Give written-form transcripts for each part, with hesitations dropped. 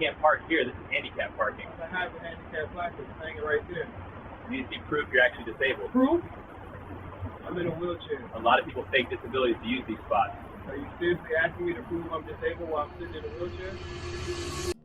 can't park here. This is handicap parking. I have a handicap placard hanging right there. You need to see proof you're actually disabled. Proof? I'm in a wheelchair. A lot of people fake disabilities to use these spots. Are you seriously asking me to prove I'm disabled while I'm sitting in a wheelchair?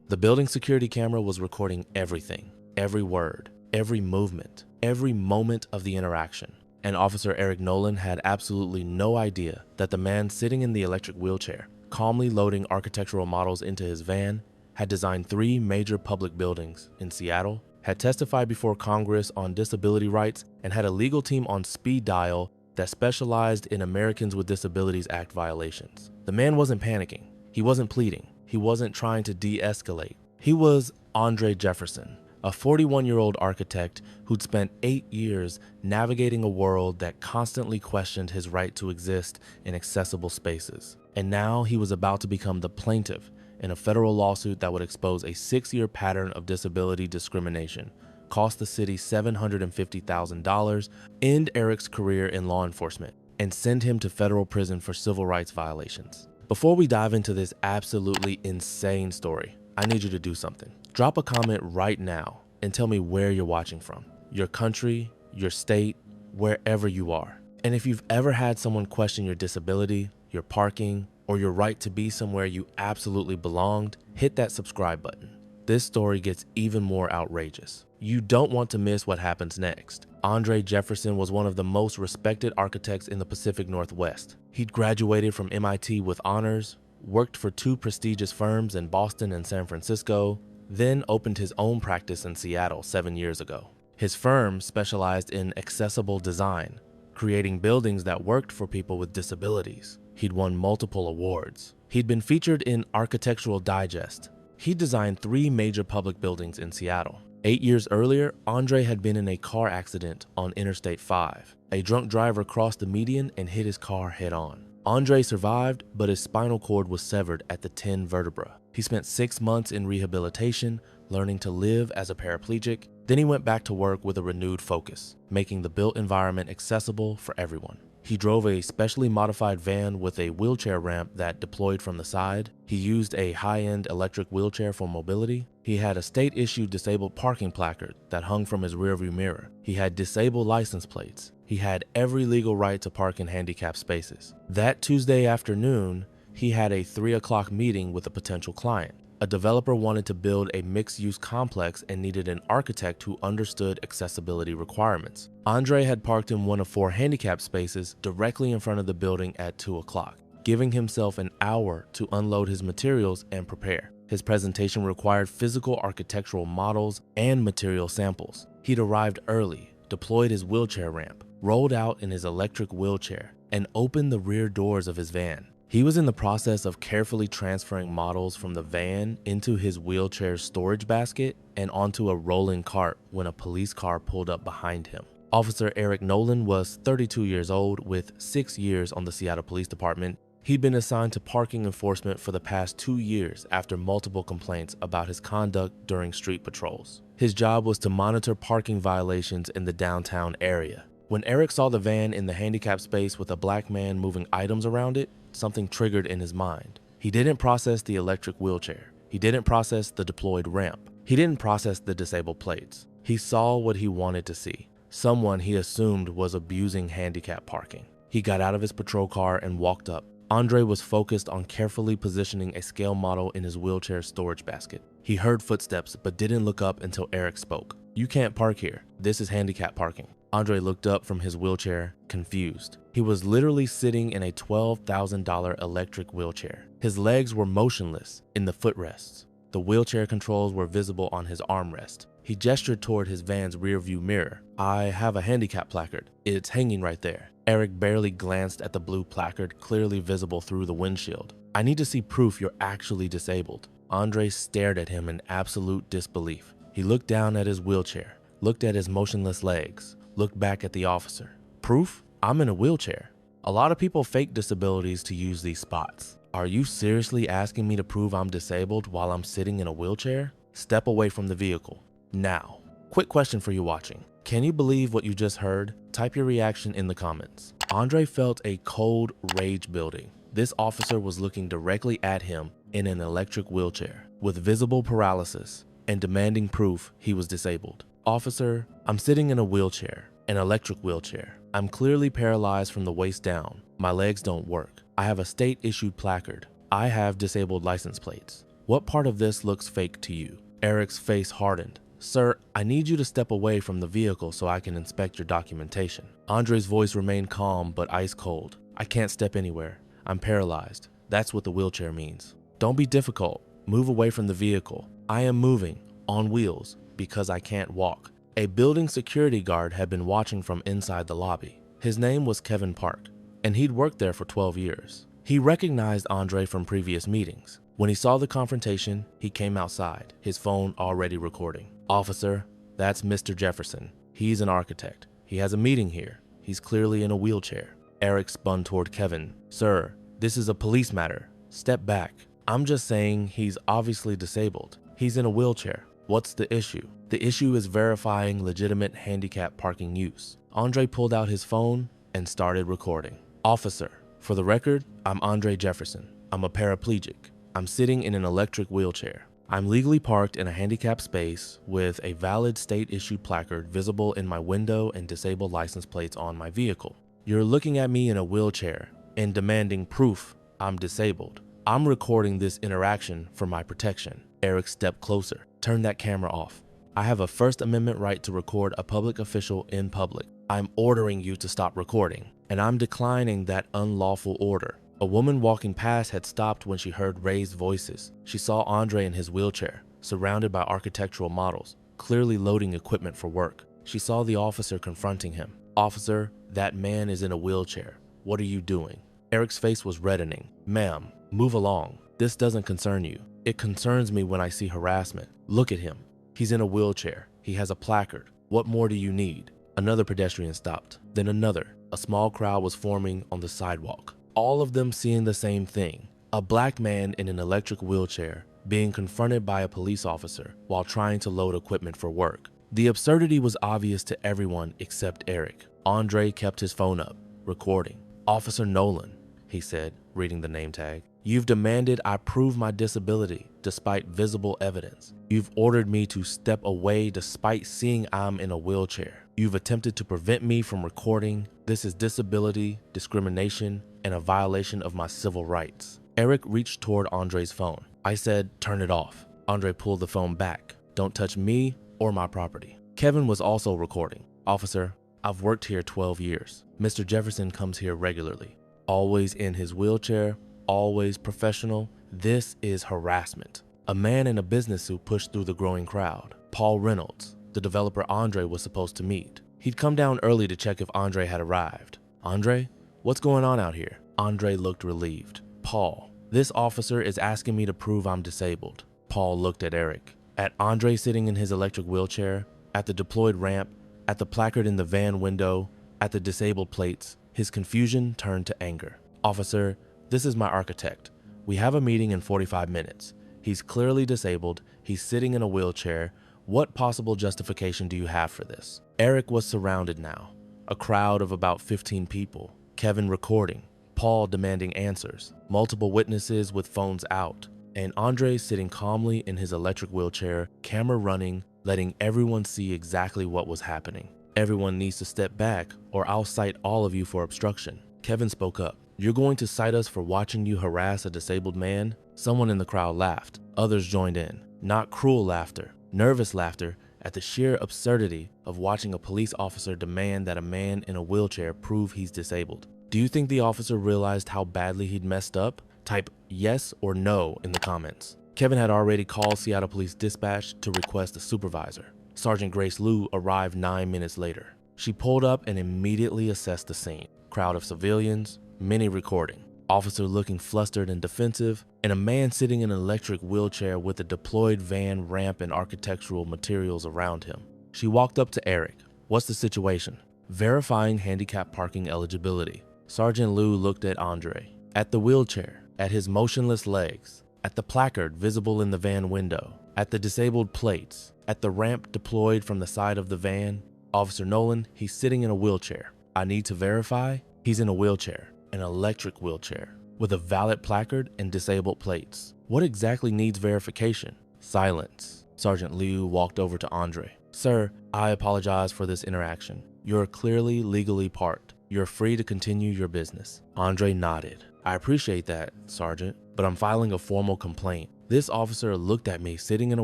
The building security camera was recording everything, every word, every movement, every moment of the interaction. And Officer Eric Nolan had absolutely no idea that the man sitting in the electric wheelchair, calmly loading architectural models into his van, had designed 3 major public buildings in Seattle, had testified before Congress on disability rights, and had a legal team on speed dial that specialized in Americans with Disabilities Act violations. The man wasn't panicking. He wasn't pleading. He wasn't trying to de-escalate. He was Andre Jefferson, a 41-year-old architect who'd spent 8 years navigating a world that constantly questioned his right to exist in accessible spaces. And now he was about to become the plaintiff in a federal lawsuit that would expose a 6-year pattern of disability discrimination, cost the city $750,000, end Eric's career in law enforcement, and send him to federal prison for civil rights violations. Before we dive into this absolutely insane story, I need you to do something. Drop a comment right now and tell me where you're watching from, your country, your state, wherever you are. And if you've ever had someone question your disability, your parking, or your right to be somewhere you absolutely belonged, hit that subscribe button. This story gets even more outrageous. You don't want to miss what happens next. Andre Jefferson was one of the most respected architects in the Pacific Northwest. He'd graduated from MIT with honors, worked for 2 prestigious firms in Boston and San Francisco, then opened his own practice in Seattle 7 years ago. His firm specialized in accessible design, creating buildings that worked for people with disabilities. He'd won multiple awards. He'd been featured in Architectural Digest. He designed 3 major public buildings in Seattle. 8 years earlier, Andre had been in a car accident on Interstate 5. A drunk driver crossed the median and hit his car head-on. Andre survived, but his spinal cord was severed at the 10 vertebra. He spent 6 months in rehabilitation, learning to live as a paraplegic. Then he went back to work with a renewed focus, making the built environment accessible for everyone. He drove a specially modified van with a wheelchair ramp that deployed from the side. He used a high-end electric wheelchair for mobility. He had a state-issued disabled parking placard that hung from his rearview mirror. He had disabled license plates. He had every legal right to park in handicapped spaces. That Tuesday afternoon, he had a 3 o'clock meeting with a potential client. A developer wanted to build a mixed-use complex and needed an architect who understood accessibility requirements. Andre had parked in one of 4 handicapped spaces directly in front of the building at 2 o'clock, giving himself an hour to unload his materials and prepare. His presentation required physical architectural models and material samples. He'd arrived early, deployed his wheelchair ramp, rolled out in his electric wheelchair, and opened the rear doors of his van. He was in the process of carefully transferring models from the van into his wheelchair storage basket and onto a rolling cart when a police car pulled up behind him. Officer Eric Nolan was 32 years old with 6 years on the Seattle Police Department. He'd been assigned to parking enforcement for the past 2 years after multiple complaints about his conduct during street patrols. His job was to monitor parking violations in the downtown area. When Eric saw the van in the handicapped space with a black man moving items around it, something triggered in his mind. He didn't process the electric wheelchair. He didn't process the deployed ramp. He didn't process the disabled plates. He saw what he wanted to see. Someone he assumed was abusing handicap parking. He got out of his patrol car and walked up. Andre was focused on carefully positioning a scale model in his wheelchair storage basket. He heard footsteps but didn't look up until Eric spoke. "You can't park here. This is handicap parking." Andre looked up from his wheelchair, confused. He was literally sitting in a $12,000 electric wheelchair. His legs were motionless in the footrests. The wheelchair controls were visible on his armrest. He gestured toward his van's rearview mirror. "I have a handicap placard. It's hanging right there." Eric barely glanced at the blue placard clearly visible through the windshield. "I need to see proof you're actually disabled." Andre stared at him in absolute disbelief. He looked down at his wheelchair, looked at his motionless legs, looked back at the officer. "Proof? I'm in a wheelchair. A lot of people fake disabilities to use these spots. Are you seriously asking me to prove I'm disabled while I'm sitting in a wheelchair? Step away from the vehicle. Now." Quick question for you watching. Can you believe what you just heard? Type your reaction in the comments. Andre felt a cold rage building. This officer was looking directly at him in an electric wheelchair. with visible paralysis and demanding proof he was disabled. "Officer, I'm sitting in a wheelchair, an electric wheelchair. I'm clearly paralyzed from the waist down. My legs don't work. I have a state-issued placard. I have disabled license plates. What part of this looks fake to you?" Eric's face hardened. "Sir, I need you to step away from the vehicle so I can inspect your documentation." Andre's voice remained calm but ice cold. "I can't step anywhere. I'm paralyzed. That's what the wheelchair means. Don't be difficult. Move away from the vehicle. I am moving, on wheels, because I can't walk." A building security guard had been watching from inside the lobby. His name was Kevin Park, and he'd worked there for 12 years. He recognized Andre from previous meetings. When he saw the confrontation, he came outside, his phone already recording. "Officer, that's Mr. Jefferson. He's an architect. He has a meeting here. He's clearly in a wheelchair." Eric spun toward Kevin. "Sir, this is a police matter. Step back. I'm just saying he's obviously disabled. He's in a wheelchair. What's the issue?" "The issue is verifying legitimate handicap parking use." Andre pulled out his phone and started recording. "Officer, for the record, I'm Andre Jefferson. I'm a paraplegic. I'm sitting in an electric wheelchair. I'm legally parked in a handicapped space with a valid state-issued placard visible in my window and disabled license plates on my vehicle. You're looking at me in a wheelchair and demanding proof I'm disabled. I'm recording this interaction for my protection." Eric stepped closer. "Turn that camera off. I have a First Amendment right to record a public official in public. I'm ordering you to stop recording, and I'm declining that unlawful order." A woman walking past had stopped when she heard raised voices. She saw Andre in his wheelchair, surrounded by architectural models, clearly loading equipment for work. She saw the officer confronting him. "Officer, that man is in a wheelchair. What are you doing?" Eric's face was reddening. "Ma'am, move along. This doesn't concern you. It concerns me when I see harassment. Look at him. He's in a wheelchair. He has a placard. What more do you need?" Another pedestrian stopped, then another. A small crowd was forming on the sidewalk, all of them seeing the same thing: a black man in an electric wheelchair being confronted by a police officer while trying to load equipment for work. The absurdity was obvious to everyone except Eric. Andre kept his phone up, recording. "Officer Nolan," he said, reading the name tag, "you've demanded I prove my disability despite visible evidence. You've ordered me to step away despite seeing I'm in a wheelchair. You've attempted to prevent me from recording. This is disability, discrimination, and a violation of my civil rights." Eric reached toward Andre's phone. "I said, turn it off." Andre pulled the phone back. "Don't touch me or my property." Kevin was also recording. "Officer, I've worked here 12 years. Mr. Jefferson comes here regularly. Always in his wheelchair, always professional. This is harassment." A man in a business suit pushed through the growing crowd. Paul Reynolds, the developer Andre was supposed to meet. He'd come down early to check if Andre had arrived. "Andre, what's going on out here?" Andre looked relieved. "Paul, this officer is asking me to prove I'm disabled." Paul looked at Eric, at Andre sitting in his electric wheelchair, at the deployed ramp, at the placard in the van window, at the disabled plates. His confusion turned to anger. "Officer, this is my architect. We have a meeting in 45 minutes. He's clearly disabled. He's sitting in a wheelchair. What possible justification do you have for this?" Eric was surrounded now. A crowd of about 15 people. Kevin recording. Paul demanding answers. Multiple witnesses with phones out. And Andre sitting calmly in his electric wheelchair, camera running, letting everyone see exactly what was happening. "Everyone needs to step back or I'll cite all of you for obstruction." Kevin spoke up. "You're going to cite us for watching you harass a disabled man?" Someone in the crowd laughed. Others joined in. Not cruel laughter, nervous laughter at the sheer absurdity of watching a police officer demand that a man in a wheelchair prove he's disabled. Do you think the officer realized how badly he'd messed up? Type yes or no in the comments. Kevin had already called Seattle Police Dispatch to request a supervisor. Sergeant Grace Liu arrived 9 minutes later. She pulled up and immediately assessed the scene. Crowd of civilians, many recording. Officer looking flustered and defensive, and a man sitting in an electric wheelchair with a deployed van, ramp, and architectural materials around him. She walked up to Eric. "What's the situation?" "Verifying handicap parking eligibility." Sergeant Liu looked at Andre, at the wheelchair, at his motionless legs, at the placard visible in the van window, at the disabled plates, at the ramp deployed from the side of the van. "Officer Nolan, he's sitting in a wheelchair. I need to verify he's in a wheelchair, an electric wheelchair." with a valid placard and disabled plates. What exactly needs verification? Silence. Sergeant Liu walked over to Andre. Sir, I apologize for this interaction. You're clearly legally parked. You're free to continue your business. Andre nodded. I appreciate that, Sergeant, but I'm filing a formal complaint. This officer looked at me sitting in a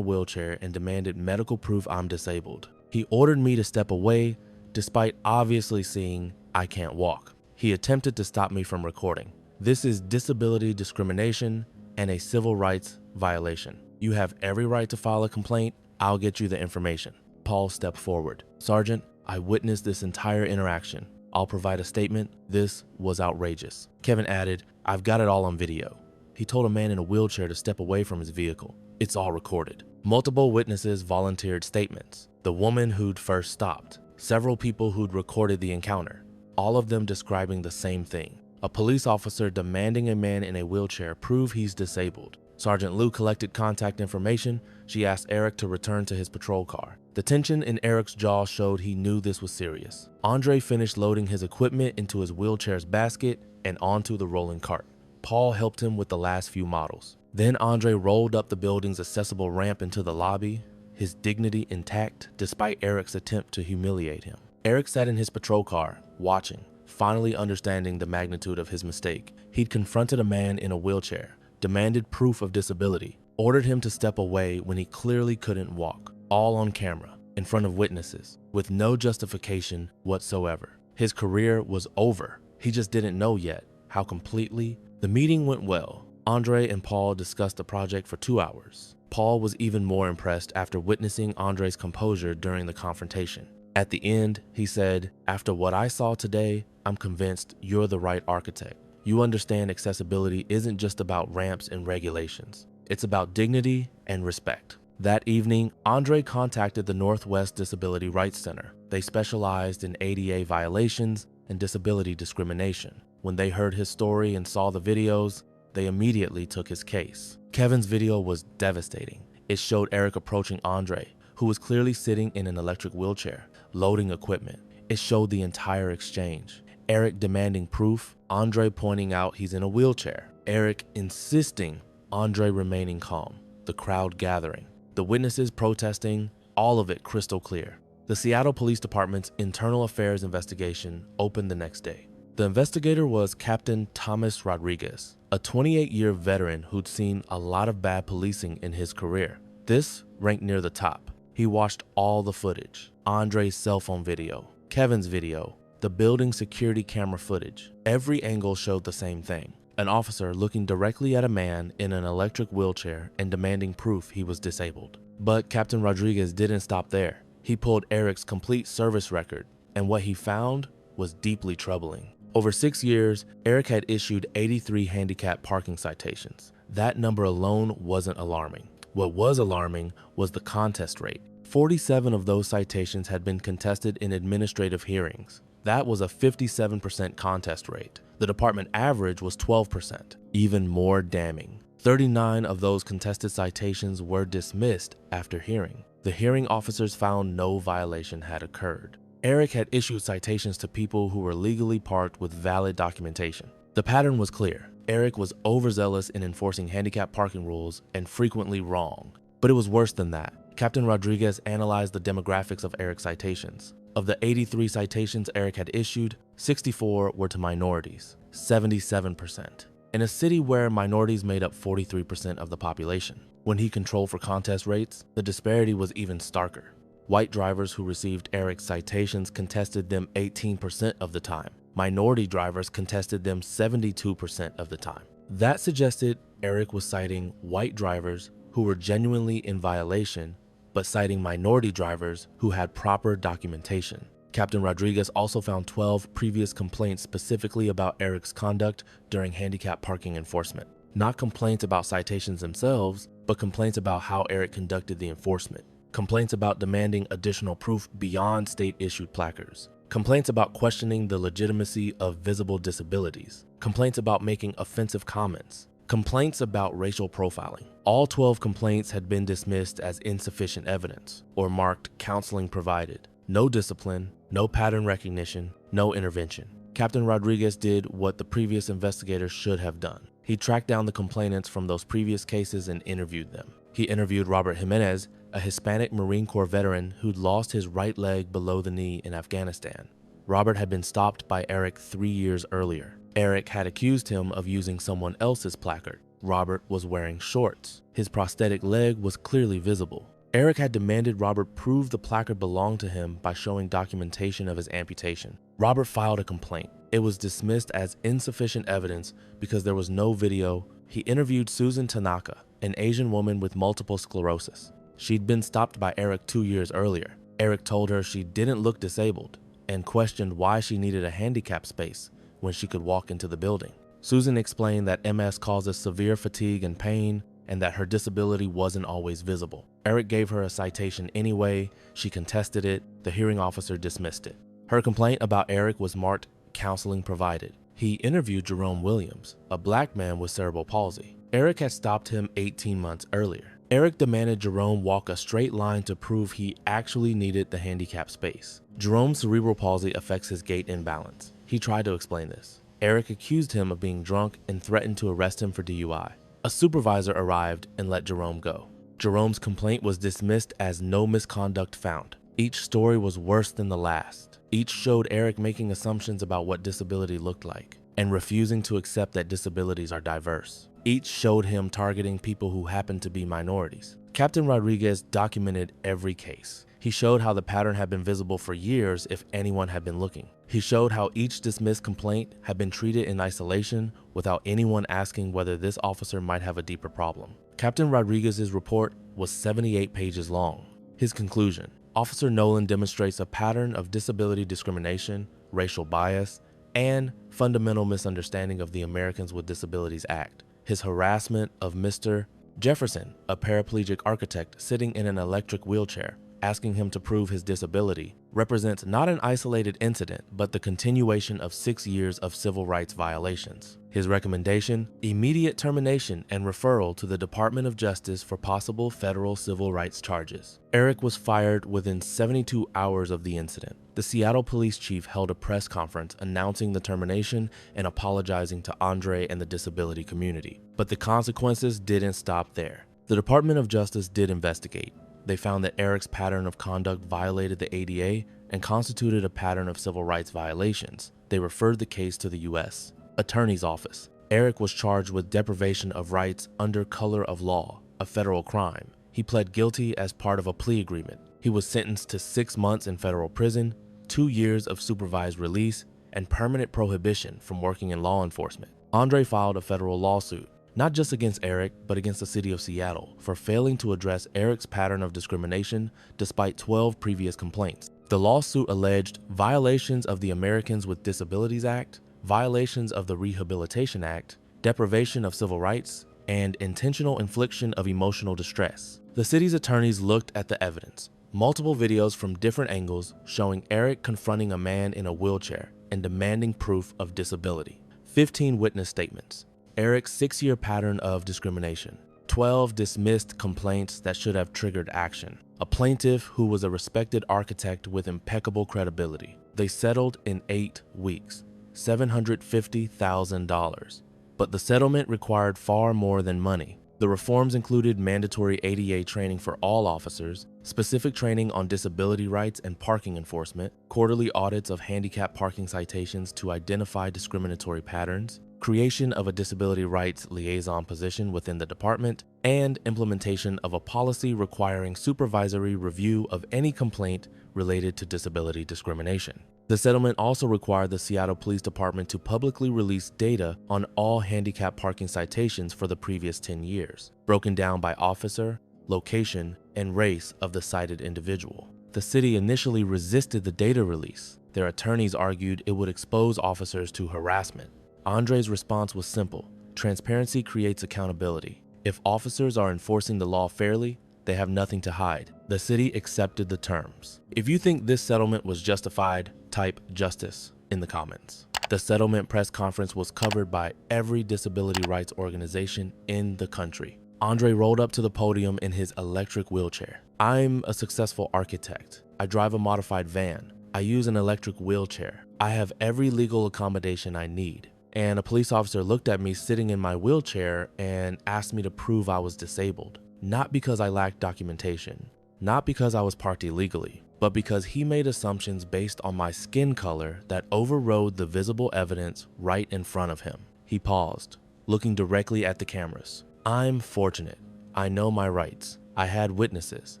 wheelchair and demanded medical proof I'm disabled. He ordered me to step away despite obviously seeing I can't walk. He attempted to stop me from recording. This is disability discrimination and a civil rights violation. You have every right to file a complaint. I'll get you the information. Paul stepped forward. Sergeant, I witnessed this entire interaction. I'll provide a statement. This was outrageous. Kevin added, I've got it all on video. He told a man in a wheelchair to step away from his vehicle. It's all recorded. Multiple witnesses volunteered statements. The woman who'd first stopped, several people who'd recorded the encounter, all of them describing the same thing. A police officer demanding a man in a wheelchair prove he's disabled. Sergeant Liu collected contact information. She asked Eric to return to his patrol car. The tension in Eric's jaw showed he knew this was serious. Andre finished loading his equipment into his wheelchair's basket and onto the rolling cart. Paul helped him with the last few models. Then Andre rolled up the building's accessible ramp into the lobby, his dignity intact despite Eric's attempt to humiliate him. Eric sat in his patrol car, watching, finally understanding the magnitude of his mistake. He'd confronted a man in a wheelchair, demanded proof of disability, ordered him to step away when he clearly couldn't walk, all on camera, in front of witnesses, with no justification whatsoever. His career was over. He just didn't know yet how completely. The meeting went well. Andre and Paul discussed the project for 2 hours. Paul was even more impressed after witnessing Andre's composure during the confrontation. At the end, he said, after what I saw today, I'm convinced you're the right architect. You understand accessibility isn't just about ramps and regulations. It's about dignity and respect. That evening, Andre contacted the Northwest Disability Rights Center. They specialized in ADA violations and disability discrimination. When they heard his story and saw the videos, they immediately took his case. Kevin's video was devastating. It showed Eric approaching Andre, who was clearly sitting in an electric wheelchair, loading equipment. It showed the entire exchange. Eric demanding proof, Andre pointing out he's in a wheelchair. Eric insisting, Andre remaining calm. The crowd gathering. The witnesses protesting, all of it crystal clear. The Seattle Police Department's internal affairs investigation opened the next day. The investigator was Captain Thomas Rodriguez, a 28-year veteran who'd seen a lot of bad policing in his career. This ranked near the top. He watched all the footage, Andre's cell phone video, Kevin's video, the building security camera footage. Every angle showed the same thing. An officer looking directly at a man in an electric wheelchair and demanding proof he was disabled. But Captain Rodriguez didn't stop there. He pulled Eric's complete service record, and what he found was deeply troubling. Over 6 years, Eric had issued 83 handicap parking citations. That number alone wasn't alarming. What was alarming was the contest rate. 47 of those citations had been contested in administrative hearings. That was a 57% contest rate. The department average was 12%. Even more damning, 39 of those contested citations were dismissed after hearing. The hearing officers found no violation had occurred. Eric had issued citations to people who were legally parked with valid documentation. The pattern was clear. Eric was overzealous in enforcing handicap parking rules and frequently wrong. But it was worse than that. Captain Rodriguez analyzed the demographics of Eric's citations. Of the 83 citations Eric had issued, 64 were to minorities, 77%. In a city where minorities made up 43% of the population. When he controlled for contest rates, the disparity was even starker. White drivers who received Eric's citations contested them 18% of the time. Minority drivers contested them 72% of the time. That suggested Eric was citing white drivers who were genuinely in violation, but citing minority drivers who had proper documentation. Captain Rodriguez also found 12 previous complaints specifically about Eric's conduct during handicap parking enforcement. Not complaints about citations themselves, but complaints about how Eric conducted the enforcement. Complaints about demanding additional proof beyond state-issued placards. Complaints about questioning the legitimacy of visible disabilities. Complaints about making offensive comments. Complaints about racial profiling. All 12 complaints had been dismissed as insufficient evidence or marked counseling provided. No discipline, no pattern recognition, no intervention. Captain Rodriguez did what the previous investigators should have done. He tracked down the complainants from those previous cases and interviewed them. He interviewed Robert Jimenez, a Hispanic Marine Corps veteran who'd lost his right leg below the knee in Afghanistan. Robert had been stopped by Eric 3 years earlier. Eric had accused him of using someone else's placard. Robert was wearing shorts. His prosthetic leg was clearly visible. Eric had demanded Robert prove the placard belonged to him by showing documentation of his amputation. Robert filed a complaint. It was dismissed as insufficient evidence because there was no video. He interviewed Susan Tanaka, an Asian woman with multiple sclerosis. She'd been stopped by Eric 2 years earlier. Eric told her she didn't look disabled and questioned why she needed a handicap space when she could walk into the building. Susan explained that MS causes severe fatigue and pain, and that her disability wasn't always visible. Eric gave her a citation anyway. She contested it. The hearing officer dismissed it. Her complaint about Eric was marked counseling provided. He interviewed Jerome Williams, a black man with cerebral palsy. Eric had stopped him 18 months earlier. Eric demanded Jerome walk a straight line to prove he actually needed the handicap space. Jerome's cerebral palsy affects his gait imbalance. He tried to explain this. Eric accused him of being drunk and threatened to arrest him for DUI. A supervisor arrived and let Jerome go. Jerome's complaint was dismissed as no misconduct found. Each story was worse than the last. Each showed Eric making assumptions about what disability looked like and refusing to accept that disabilities are diverse. Each showed him targeting people who happened to be minorities. Captain Rodriguez documented every case. He showed how the pattern had been visible for years if anyone had been looking. He showed how each dismissed complaint had been treated in isolation without anyone asking whether this officer might have a deeper problem. Captain Rodriguez's report was 78 pages long. His conclusion: Officer Nolan demonstrates a pattern of disability discrimination, racial bias, and fundamental misunderstanding of the Americans with Disabilities Act. His harassment of Mr. Jefferson, a paraplegic architect sitting in an electric wheelchair, asking him to prove his disability, represents not an isolated incident, but the continuation of 6 years of civil rights violations. His recommendation: immediate termination and referral to the Department of Justice for possible federal civil rights charges. Eric was fired within 72 hours of the incident. The Seattle police chief held a press conference announcing the termination and apologizing to Andre and the disability community. But the consequences didn't stop there. The Department of Justice did investigate. They found that Eric's pattern of conduct violated the ADA and constituted a pattern of civil rights violations. They referred the case to the U.S. Attorney's Office. Eric was charged with deprivation of rights under color of law, a federal crime. He pled guilty as part of a plea agreement. He was sentenced to 6 months in federal prison, 2 years of supervised release, and permanent prohibition from working in law enforcement. Andre filed a federal lawsuit, not just against Eric, but against the city of Seattle for failing to address Eric's pattern of discrimination despite 12 previous complaints. The lawsuit alleged violations of the Americans with Disabilities Act, violations of the Rehabilitation Act, deprivation of civil rights, and intentional infliction of emotional distress. The city's attorneys looked at the evidence. Multiple videos from different angles showing Eric confronting a man in a wheelchair and demanding proof of disability. 15 witness statements. Eric's 6-year pattern of discrimination. 12 dismissed complaints that should have triggered action. A plaintiff who was a respected architect with impeccable credibility. They settled in 8 weeks, $750,000. But the settlement required far more than money. The reforms included mandatory ADA training for all officers, specific training on disability rights and parking enforcement, quarterly audits of handicap parking citations to identify discriminatory patterns, creation of a disability rights liaison position within the department, and implementation of a policy requiring supervisory review of any complaint related to disability discrimination. The settlement also required the Seattle Police Department to publicly release data on all handicap parking citations for the previous 10 years, broken down by officer, location, and race of the cited individual. The city initially resisted the data release. Their attorneys argued it would expose officers to harassment. Andre's response was simple: transparency creates accountability. If officers are enforcing the law fairly, they have nothing to hide. The city accepted the terms. If you think this settlement was justified, type justice in the comments. The settlement press conference was covered by every disability rights organization in the country. Andre rolled up to the podium in his electric wheelchair. "I'm a successful architect. I drive a modified van. I use an electric wheelchair. I have every legal accommodation I need. And a police officer looked at me sitting in my wheelchair and asked me to prove I was disabled. Not because I lacked documentation, not because I was parked illegally, but because he made assumptions based on my skin color that overrode the visible evidence right in front of him. He paused, looking directly at the cameras. I'm fortunate. I know my rights. I had witnesses.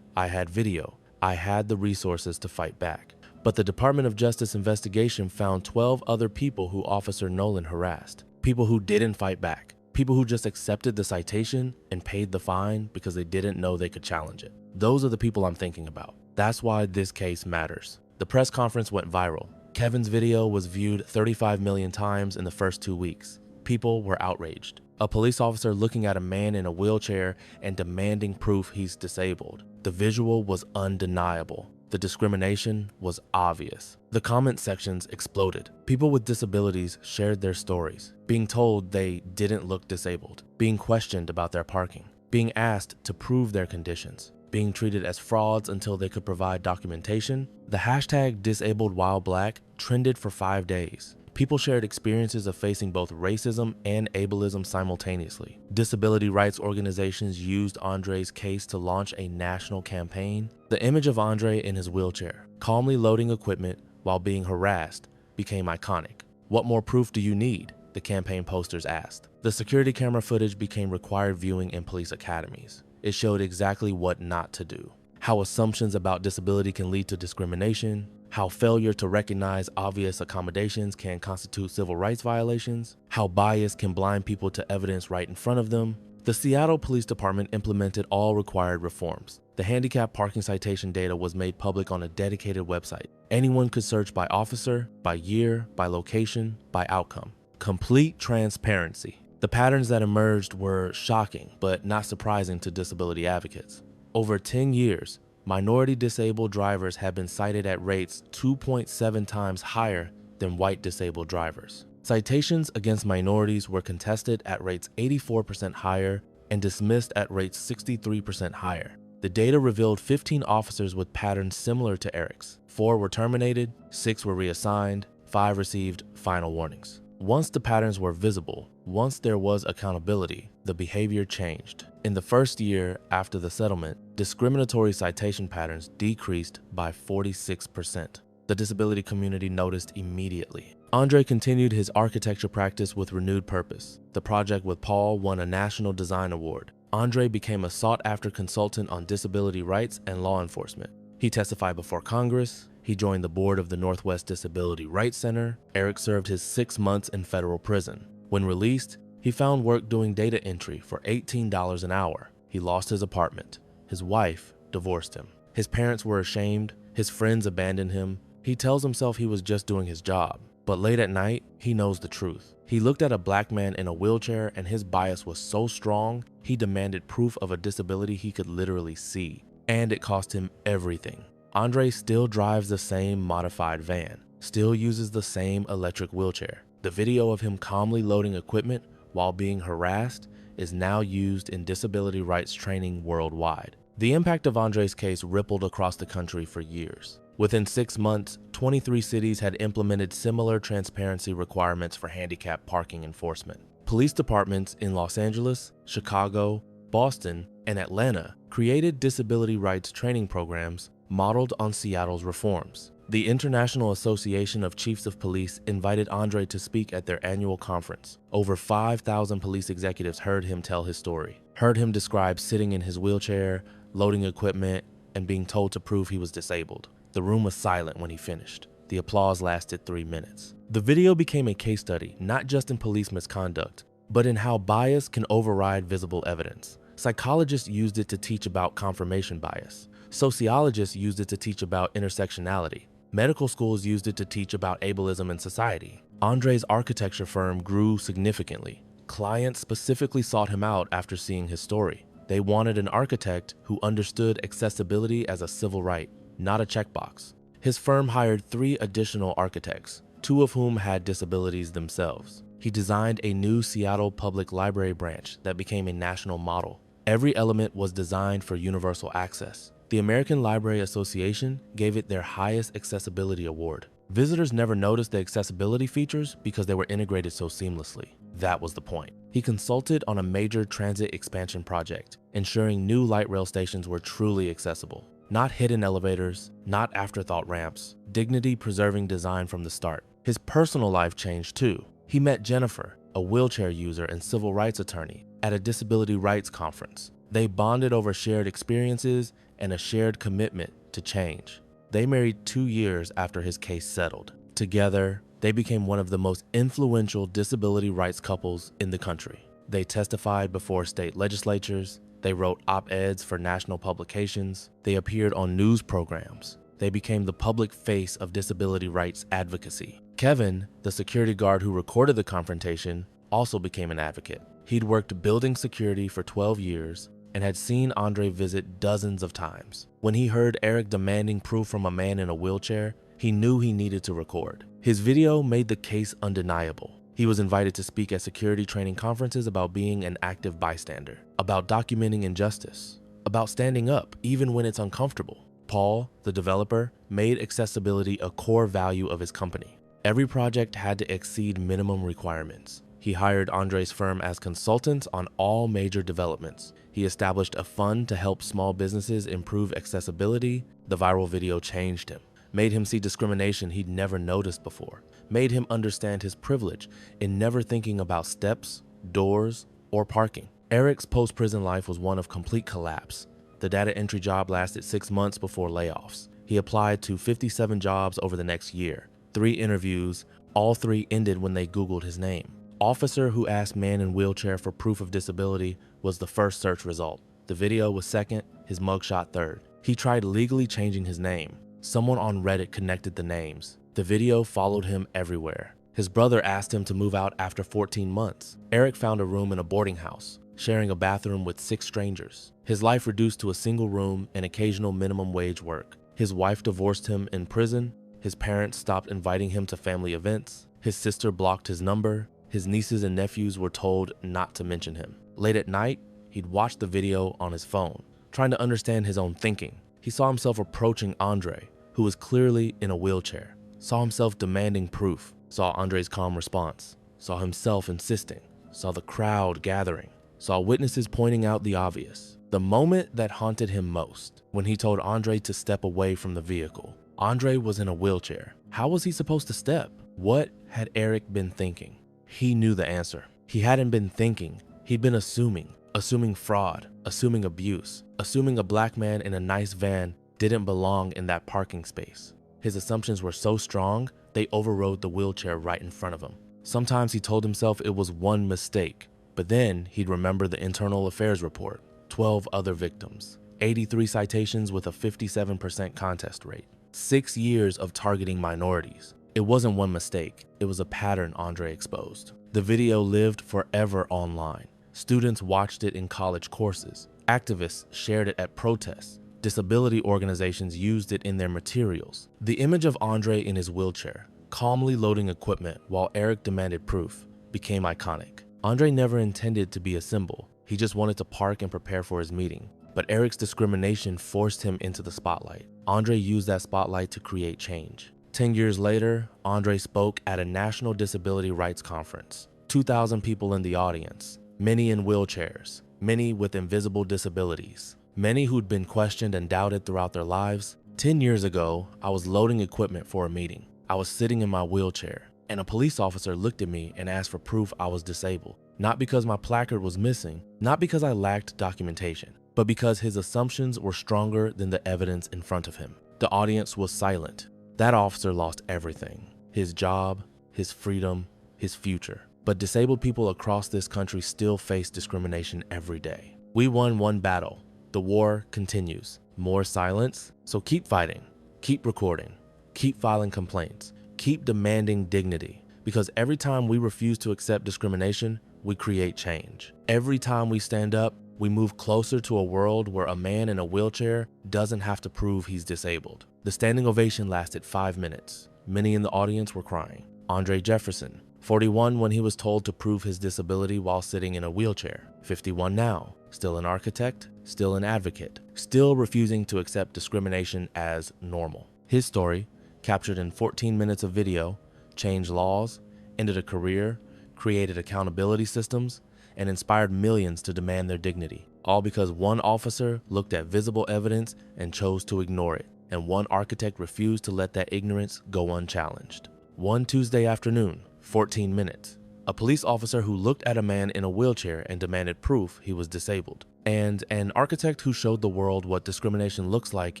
I had video. I had the resources to fight back. But the Department of Justice investigation found 12 other people who Officer Nolan harassed. People who didn't fight back. People who just accepted the citation and paid the fine because they didn't know they could challenge it. Those are the people I'm thinking about. That's why this case matters. The press conference went viral. Kevin's video was viewed 35 million times in the first 2 weeks. People were outraged. A police officer looking at a man in a wheelchair and demanding proof he's disabled. The visual was undeniable. The discrimination was obvious. The comment sections exploded. People with disabilities shared their stories, being told they didn't look disabled, being questioned about their parking, being asked to prove their conditions, being treated as frauds until they could provide documentation. The hashtag #DisabledWhileBlack trended for 5 days. People shared experiences of facing both racism and ableism simultaneously. Disability rights organizations used Andre's case to launch a national campaign. The image of Andre in his wheelchair, calmly loading equipment while being harassed, became iconic. What more proof do you need? The campaign posters asked. The security camera footage became required viewing in police academies. It showed exactly what not to do. How assumptions about disability can lead to discrimination, how failure to recognize obvious accommodations can constitute civil rights violations, how bias can blind people to evidence right in front of them. The Seattle Police Department implemented all required reforms. The handicap parking citation data was made public on a dedicated website. Anyone could search by officer, by year, by location, by outcome. Complete transparency. The patterns that emerged were shocking, but not surprising to disability advocates. Over 10 years, minority disabled drivers have been cited at rates 2.7 times higher than white disabled drivers. Citations against minorities were contested at rates 84% higher and dismissed at rates 63% higher. The data revealed 15 officers with patterns similar to Eric's. 4 were terminated, 6 were reassigned, 5 received final warnings. Once the patterns were visible, once there was accountability, the behavior changed. In the first year after the settlement, discriminatory citation patterns decreased by 46%. The disability community noticed immediately. Andre continued his architecture practice with renewed purpose. The project with Paul won a National Design Award. Andre became a sought-after consultant on disability rights and law enforcement. He testified before Congress. He joined the board of the Northwest Disability Rights Center. Eric served his 6 months in federal prison. When released, he found work doing data entry for $18 an hour. He lost his apartment. His wife divorced him. His parents were ashamed. His friends abandoned him. He tells himself he was just doing his job. But late at night, he knows the truth. He looked at a black man in a wheelchair and his bias was so strong, he demanded proof of a disability he could literally see. And it cost him everything. Andre still drives the same modified van, still uses the same electric wheelchair. The video of him calmly loading equipment while being harassed is now used in disability rights training worldwide. The impact of Andre's case rippled across the country for years. Within 6 months, 23 cities had implemented similar transparency requirements for handicap parking enforcement. Police departments in Los Angeles, Chicago, Boston, and Atlanta created disability rights training programs modeled on Seattle's reforms. The International Association of Chiefs of Police invited Andre to speak at their annual conference. Over 5,000 police executives heard him tell his story, heard him describe sitting in his wheelchair, loading equipment, and being told to prove he was disabled. The room was silent when he finished. The applause lasted 3 minutes. The video became a case study, not just in police misconduct, but in how bias can override visible evidence. Psychologists used it to teach about confirmation bias. Sociologists used it to teach about intersectionality. Medical schools used it to teach about ableism in society. Andre's architecture firm grew significantly. Clients specifically sought him out after seeing his story. They wanted an architect who understood accessibility as a civil right, not a checkbox. His firm hired 3 additional architects, 2 of whom had disabilities themselves. He designed a new Seattle Public Library branch that became a national model. Every element was designed for universal access. The American Library Association gave it their highest accessibility award. Visitors never noticed the accessibility features because they were integrated so seamlessly. That was the point. He consulted on a major transit expansion project, ensuring new light rail stations were truly accessible. Not hidden elevators, not afterthought ramps, dignity-preserving design from the start. His personal life changed too. He met Jennifer, a wheelchair user and civil rights attorney, at a disability rights conference. They bonded over shared experiences and a shared commitment to change. They married 2 years after his case settled. Together, they became one of the most influential disability rights couples in the country. They testified before state legislatures. They wrote op-eds for national publications. They appeared on news programs. They became the public face of disability rights advocacy. Kevin, the security guard who recorded the confrontation, also became an advocate. He'd worked building security for 12 years and had seen Andre visit dozens of times. When he heard Eric demanding proof from a man in a wheelchair, he knew he needed to record. His video made the case undeniable. He was invited to speak at security training conferences about being an active bystander, about documenting injustice, about standing up even when it's uncomfortable. Paul, the developer, made accessibility a core value of his company. Every project had to exceed minimum requirements. He hired Andre's firm as consultants on all major developments. He established a fund to help small businesses improve accessibility. The viral video changed him, made him see discrimination he'd never noticed before, made him understand his privilege in never thinking about steps, doors, or parking. Eric's post-prison life was one of complete collapse. The data entry job lasted 6 months before layoffs. He applied to 57 jobs over the next year. 3 interviews, all 3 ended when they Googled his name. Officer who asked man in wheelchair for proof of disability was the first search result. The video was second, his mugshot third. He tried legally changing his name. Someone on Reddit connected the names. The video followed him everywhere. His brother asked him to move out after 14 months. Eric found a room in a boarding house, sharing a bathroom with 6 strangers. His life reduced to a single room and occasional minimum wage work. His wife divorced him in prison. His parents stopped inviting him to family events. His sister blocked his number. His nieces and nephews were told not to mention him. Late at night, he'd watch the video on his phone, trying to understand his own thinking. He saw himself approaching Andre, who was clearly in a wheelchair, saw himself demanding proof, saw Andre's calm response, saw himself insisting, saw the crowd gathering, saw witnesses pointing out the obvious. The moment that haunted him most, when he told Andre to step away from the vehicle. Andre was in a wheelchair. How was he supposed to step? What had Eric been thinking? He knew the answer. He hadn't been thinking. He'd been assuming fraud, assuming abuse, assuming a black man in a nice van didn't belong in that parking space. His assumptions were so strong, they overrode the wheelchair right in front of him. Sometimes he told himself it was one mistake, but then he'd remember the internal affairs report, 12 other victims, 83 citations with a 57% contest rate, 6 years of targeting minorities. It wasn't one mistake, it was a pattern Andre exposed. The video lived forever online. Students watched it in college courses. Activists shared it at protests. Disability organizations used it in their materials. The image of Andre in his wheelchair, calmly loading equipment while Eric demanded proof, became iconic. Andre never intended to be a symbol. He just wanted to park and prepare for his meeting. But Eric's discrimination forced him into the spotlight. Andre used that spotlight to create change. 10 years later, Andre spoke at a national disability rights conference. 2,000 people in the audience, many in wheelchairs, many with invisible disabilities, many who'd been questioned and doubted throughout their lives. 10 years ago, I was loading equipment for a meeting. I was sitting in my wheelchair, and a police officer looked at me and asked for proof I was disabled. Not because my placard was missing, not because I lacked documentation, but because his assumptions were stronger than the evidence in front of him. The audience was silent. That officer lost everything: his job, his freedom, his future. But disabled people across this country still face discrimination every day. We won one battle. The war continues. More silence, so keep fighting, keep recording, keep filing complaints, keep demanding dignity. Because every time we refuse to accept discrimination, we create change. Every time we stand up, we move closer to a world where a man in a wheelchair doesn't have to prove he's disabled. The standing ovation lasted 5 minutes. Many in the audience were crying. Andre Jefferson, 41 when he was told to prove his disability while sitting in a wheelchair, 51 now, still an architect, still an advocate, still refusing to accept discrimination as normal. His story, captured in 14 minutes of video, changed laws, ended a career, created accountability systems, and inspired millions to demand their dignity, all because one officer looked at visible evidence and chose to ignore it, and one architect refused to let that ignorance go unchallenged. One Tuesday afternoon, 14 minutes, a police officer who looked at a man in a wheelchair and demanded proof he was disabled, and an architect who showed the world what discrimination looks like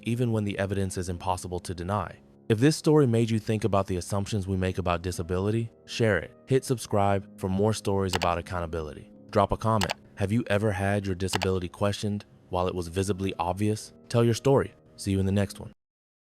even when the evidence is impossible to deny. If this story made you think about the assumptions we make about disability, share it. Hit subscribe for more stories about accountability. Drop a comment. Have you ever had your disability questioned while it was visibly obvious? Tell your story. See you in the next one.